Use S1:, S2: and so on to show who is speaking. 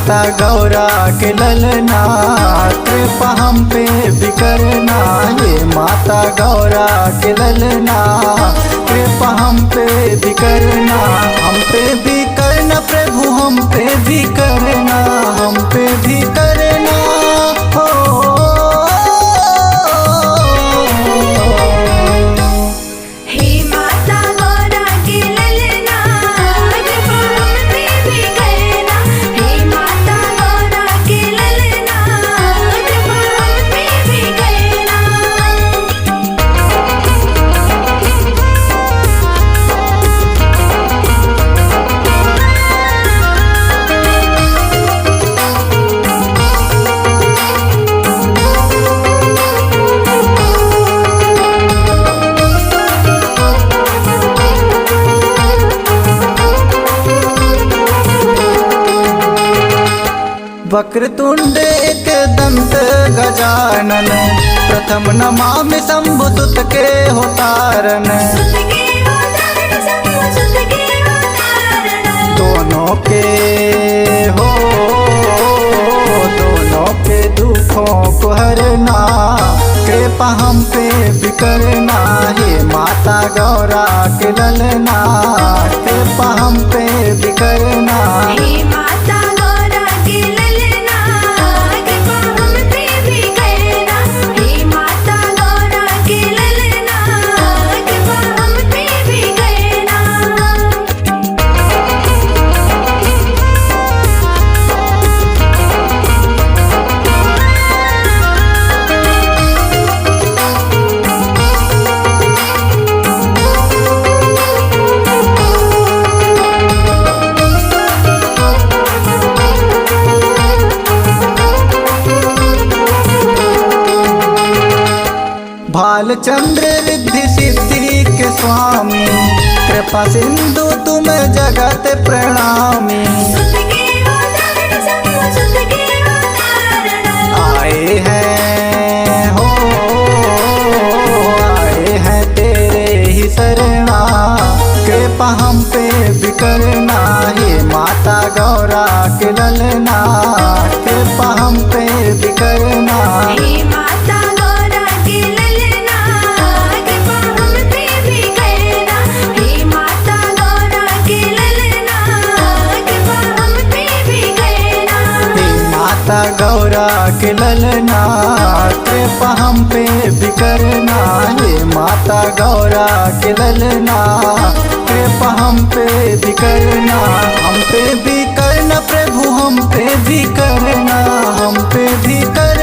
S1: माता गौरा के ललना, कृपा हम पे भी करना। हे माता गौरा के ललना, कृपा हम पे भी करना। हम पे भी करना प्रभु, हम पे भी करना, हम पे भी करना। हो
S2: हे माता गौरा के ललना, कृपा हम पे भी करना। हे माता गौरा के ललना, कृपा हम पे भी करना।
S1: वक्रतुंड एकदंत गजानन, प्रथम नमामि शंभुसुत के होतारन।
S2: सुत के होतारन, शंभु सुत के होतारन।
S1: दोनों के हो, दोनों के दुखों को हरना, कृपा हम पे भी करना। हे माता गौरा के ललना, कृपा हम पे भी करना।
S2: हे माता गौरा के ललना, कृपा हम पे भी करना। हे माता गौरा के ललना, कृपा हम पे भी करना।
S1: भालचंद्र रिद्धि सिद्धि के स्वामी, कृपा सिंधु तुम जगत प्रणामी।
S2: सुत के होतारन, शंभु सुत के होतारन।
S1: आए हैं हो, आए हैं तेरे ही शरणा, कृपा हम पे भी करना। हे माता गौरा के ललना, कृपा हम पे भी करना।
S2: हे माता गौरा के ललना, कृपा हम पे भी करना। हे माता गौरा के ललना, कृपा हम पे भी करना।
S1: हे माता गौरा के ललना, कृपा हम पे भी करना। हे माता गौरा के ललना, कृपा हम पे भी करना। हम पे भी करना प्रभु, हम पे भी करना, हम पे भी करना।